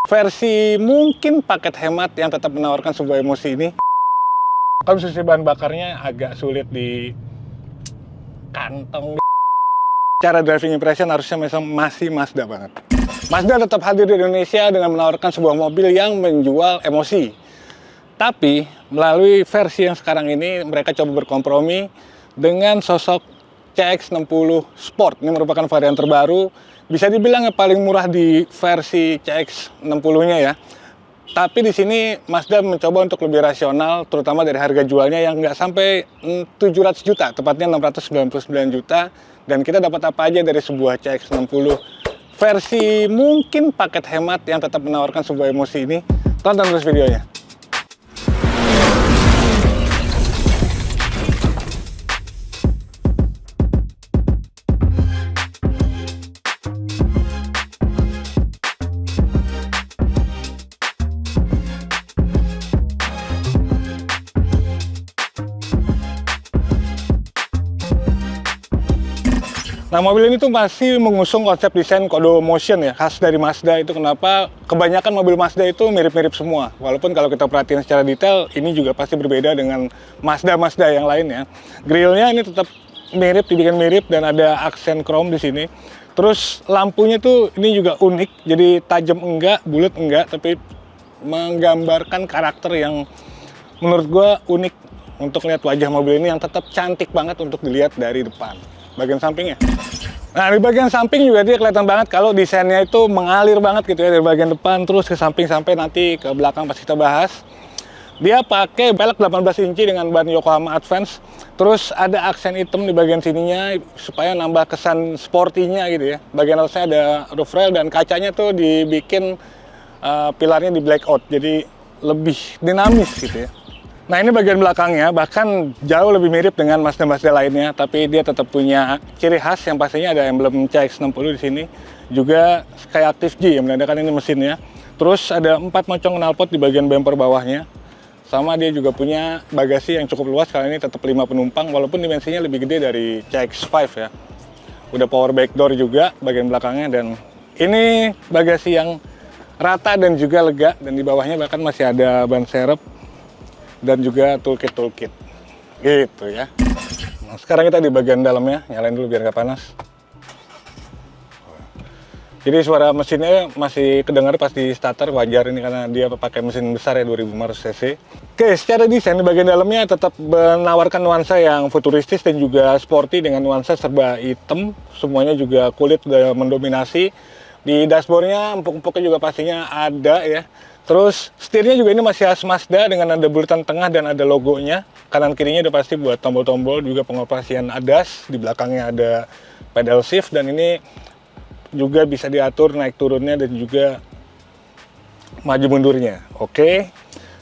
Versi mungkin paket hemat yang tetap menawarkan sebuah emosi ini. Konsumsi bahan bakarnya agak sulit di kantong. Cara driving impression harusnya masih Mazda banget. Mazda tetap hadir di Indonesia dengan menawarkan sebuah mobil yang menjual emosi. Tapi melalui versi yang sekarang ini mereka coba berkompromi dengan sosok CX-60 Sport. Ini merupakan varian terbaru, bisa dibilang yang paling murah di versi CX-60-nya ya. Tapi di sini Mazda mencoba untuk lebih rasional, terutama dari harga jualnya yang nggak sampai 700 juta, tepatnya 699 juta. Dan kita dapat apa aja dari sebuah CX-60 versi mungkin paket hemat yang tetap menawarkan sebuah emosi ini. Tonton terus videonya. Nah, mobil ini tuh masih mengusung konsep desain Kodo Motion ya, khas dari Mazda. Itu kenapa kebanyakan mobil Mazda itu mirip-mirip semua. Walaupun kalau kita perhatiin secara detail, ini juga pasti berbeda dengan Mazda-Mazda yang lainnya. Grillnya ini tetap mirip, dibikin mirip, dan ada aksen chrome di sini. Terus lampunya tuh ini juga unik, jadi tajam enggak, bulat enggak, tapi menggambarkan karakter yang menurut gue unik untuk lihat wajah mobil ini yang tetap cantik banget untuk dilihat dari depan. Bagian sampingnya. Nah, di bagian samping juga dia kelihatan banget kalau desainnya itu mengalir banget gitu ya, dari bagian depan terus ke samping sampai nanti ke belakang pas kita bahas. Dia pakai velg 18 inci dengan ban Yokohama Advance. Terus ada aksen hitam di bagian sininya supaya nambah kesan sportinya gitu ya. Bagian atasnya ada roof rail dan kacanya tuh dibikin pilarnya di blackout, jadi lebih dinamis gitu ya. Nah, ini bagian belakangnya, bahkan jauh lebih mirip dengan Mazda-Mazda lainnya, tapi dia tetap punya ciri khas yang pastinya ada emblem CX-60 di sini. Juga Skyactiv G yang menandakan ini mesinnya. Terus ada 4 mocong knalpot di bagian bumper bawahnya. Sama dia juga punya bagasi yang cukup luas, kali ini tetap 5 penumpang, walaupun dimensinya lebih gede dari CX-5 ya. Udah power back door juga bagian belakangnya, dan ini bagasi yang rata dan juga lega, dan di bawahnya bahkan masih ada ban serep dan juga toolkit gitu ya. Nah, sekarang kita di bagian dalamnya, nyalain dulu biar nggak panas. Jadi suara mesinnya masih kedengar pas di starter, wajar ini karena dia pakai mesin besar ya, 2500 cc. Oke, secara desain di bagian dalamnya tetap menawarkan nuansa yang futuristis dan juga sporty dengan nuansa serba hitam. Semuanya juga kulit udah mendominasi. Di dashboardnya empuk-empuknya juga pastinya ada ya. Terus setirnya juga ini masih khas Mazda dengan ada bulatan tengah dan ada logonya. Kanan kirinya udah pasti buat tombol-tombol, juga pengoperasian ADAS. Di belakangnya ada pedal shift, dan ini juga bisa diatur naik turunnya dan juga maju mundurnya. Oke.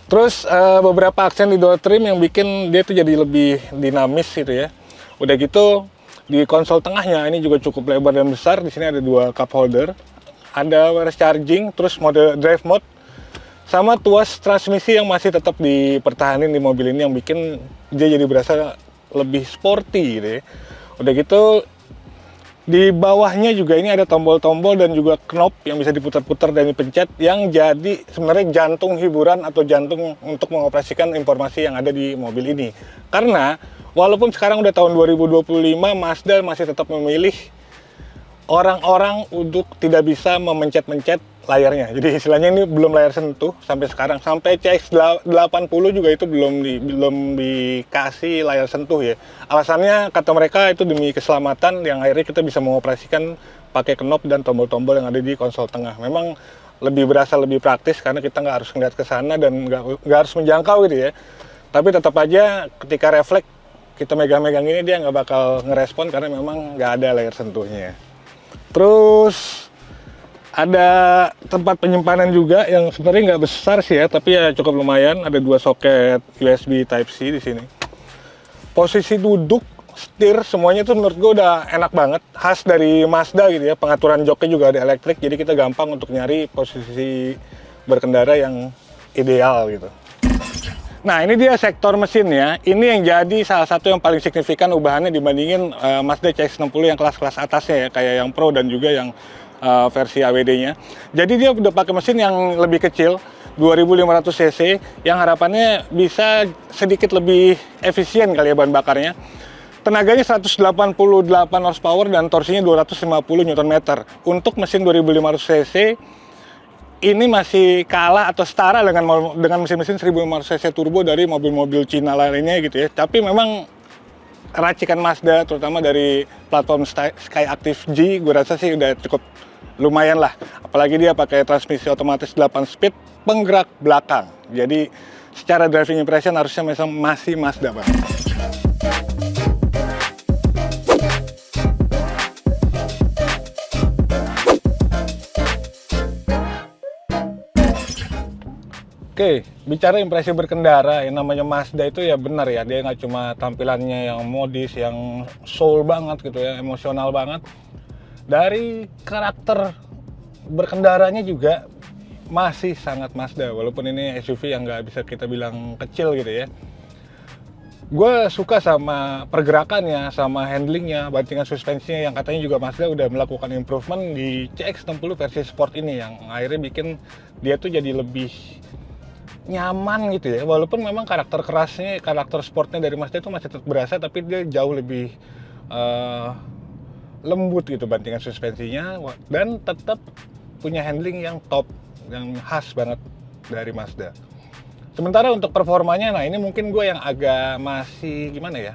Terus beberapa aksen di door trim yang bikin dia tuh jadi lebih dinamis gitu ya. Udah gitu di konsol tengahnya ini juga cukup lebar dan besar. Di sini ada 2 cup holder. Ada wireless charging, terus mode drive mode, sama tuas transmisi yang masih tetap dipertahanin di mobil ini yang bikin dia jadi berasa lebih sporty gitu ya. Udah gitu di bawahnya juga ini ada tombol-tombol dan juga knob yang bisa diputar-putar dan dipencet, yang jadi sebenarnya jantung hiburan atau jantung untuk mengoperasikan informasi yang ada di mobil ini. Karena walaupun sekarang udah tahun 2025, Mazda masih tetap memilih orang-orang untuk tidak bisa memencet-mencet layarnya. Jadi istilahnya ini belum layar sentuh sampai sekarang. Sampai CX-80 juga itu belum dikasih layar sentuh ya. Alasannya kata mereka itu demi keselamatan, yang akhirnya kita bisa mengoperasikan pakai knob dan tombol-tombol yang ada di konsol tengah. Memang lebih berasa lebih praktis karena kita nggak harus ngeliat ke sana dan nggak harus menjangkau gitu ya. Tapi tetap aja ketika refleks kita megang-megang ini dia nggak bakal ngerespon karena memang nggak ada layar sentuhnya. Terus ada tempat penyimpanan juga yang sebenarnya nggak besar sih ya, tapi ya cukup lumayan. Ada 2 soket USB Type-C di sini. Posisi duduk, setir, semuanya tuh menurut gue udah enak banget. Khas dari Mazda gitu ya. Pengaturan joknya juga ada elektrik, jadi kita gampang untuk nyari posisi berkendara yang ideal gitu. Nah, ini dia sektor mesinnya. Ini yang jadi salah satu yang paling signifikan ubahannya dibandingin Mazda CX-60 yang kelas-kelas atasnya ya, kayak yang Pro dan juga yang versi AWD-nya. Jadi dia udah pakai mesin yang lebih kecil, 2500 cc, yang harapannya bisa sedikit lebih efisien kali ya bahan bakarnya. Tenaganya 188 horsepower dan torsinya 250 Nm. Untuk mesin 2500 cc ini masih kalah atau setara dengan mesin-mesin 1500 cc turbo dari mobil-mobil Cina lainnya gitu ya. Tapi memang racikan Mazda, terutama dari platform Skyactiv G, gue rasa sih udah cukup lumayan lah. Apalagi dia pakai transmisi otomatis 8 speed, penggerak belakang. Jadi secara driving impression harusnya masih Mazda banget. Oke, bicara impresi berkendara, yang namanya Mazda itu ya benar ya, dia nggak cuma tampilannya yang modis, yang soul banget gitu ya, emosional banget. Dari karakter berkendaranya juga masih sangat Mazda, walaupun ini SUV yang nggak bisa kita bilang kecil gitu ya. Gue suka sama pergerakannya, sama handlingnya, bantingan suspensinya yang katanya juga Mazda udah melakukan improvement di CX-60 versi Sport ini, yang akhirnya bikin dia tuh jadi lebih nyaman gitu ya, walaupun memang karakter kerasnya, karakter sportnya dari Mazda itu masih tetap berasa, tapi dia jauh lebih lembut gitu bantingan suspensinya, dan tetap punya handling yang top, yang khas banget dari Mazda. Sementara untuk performanya, nah ini mungkin gue yang agak masih gimana ya,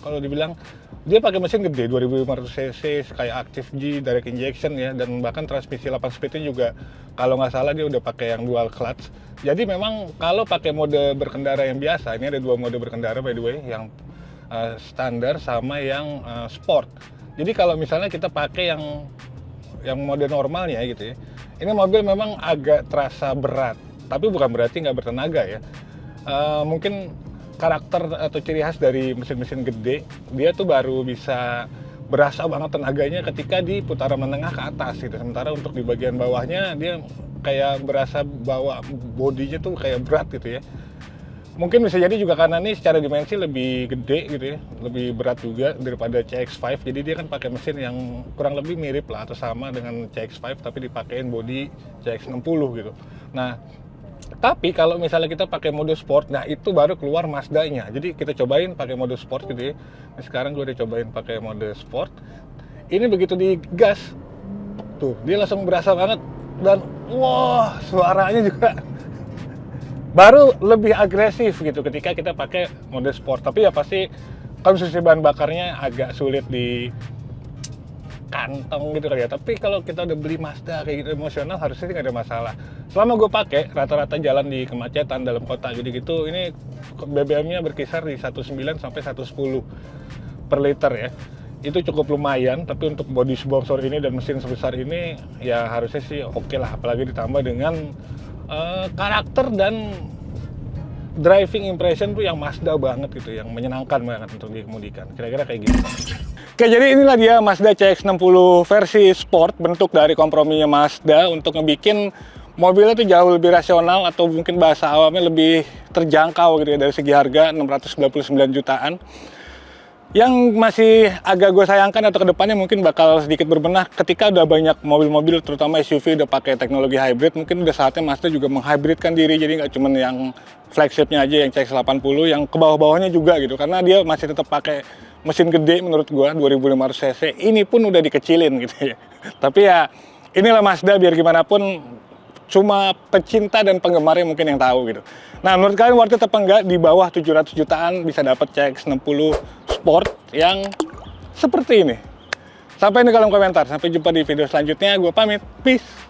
kalau dibilang dia pakai mesin gede 2500 cc, Skyactiv G, direct injection ya, dan bahkan transmisi 8 speednya juga kalau nggak salah dia udah pakai yang dual clutch. Jadi memang kalau pakai mode berkendara yang biasa, ini ada dua mode berkendara by the way, yang standar sama yang sport. Jadi kalau misalnya kita pakai yang mode normalnya gitu ya, ini mobil memang agak terasa berat, tapi bukan berarti nggak bertenaga ya. Mungkin karakter atau ciri khas dari mesin-mesin gede, dia tuh baru bisa berasa banget tenaganya ketika di putaran menengah ke atas gitu. Sementara untuk di bagian bawahnya dia kayak berasa bawa bodinya tuh kayak berat gitu ya. Mungkin bisa jadi juga karena ini secara dimensi lebih gede gitu ya, lebih berat juga daripada CX-5. Jadi dia kan pakai mesin yang kurang lebih mirip lah atau sama dengan CX-5 tapi dipakein bodi CX-60 gitu. Nah, tapi kalau misalnya kita pakai mode sport, nah itu baru keluar Mazda-nya. Jadi kita cobain pakai mode sport gitu ya. Nah, sekarang gue udah cobain pakai mode sport. Ini begitu digas, tuh dia langsung berasa banget. Dan wah, suaranya juga baru lebih agresif gitu ketika kita pakai mode sport. Tapi ya pasti konsumsi bahan bakarnya agak sulit di kantong gitu kali ya. Tapi kalau kita udah beli Mazda kayak gitu emosional, harusnya sih nggak ada masalah. Selama gue pakai, rata-rata jalan di kemacetan dalam kota jadi gitu, ini BBM-nya berkisar di 19 sampai 110 per liter ya. Itu cukup lumayan, tapi untuk body boxer ini dan mesin sebesar ini ya harusnya sih oke lah, apalagi ditambah dengan karakter dan driving impression tuh yang Mazda banget gitu, yang menyenangkan banget untuk dikemudikan. Kira-kira kayak gitu. Oke, jadi inilah dia Mazda CX-60 versi Sport, bentuk dari komprominya Mazda untuk ngebikin mobilnya tuh jauh lebih rasional, atau mungkin bahasa awamnya lebih terjangkau gitu ya, dari segi harga 699 jutaan. Yang masih agak gue sayangkan atau kedepannya mungkin bakal sedikit berbenah ketika udah banyak mobil-mobil terutama SUV udah pakai teknologi hybrid. Mungkin udah saatnya Mazda juga menghybridkan diri, jadi nggak cuma yang flagshipnya aja yang CX-80, yang ke bawah-bawahnya juga gitu, karena dia masih tetap pakai mesin gede menurut gue 2500 cc. Ini pun udah dikecilin gitu ya. Tapi ya inilah Mazda, biar gimana pun cuma pecinta dan penggemarnya mungkin yang tahu gitu. Nah, menurut kalian worth it apa enggak di bawah 700 jutaan bisa dapat CX-60 Sport yang seperti ini? Sampai di kolom komentar. Sampai jumpa di video selanjutnya. Gue pamit. Peace.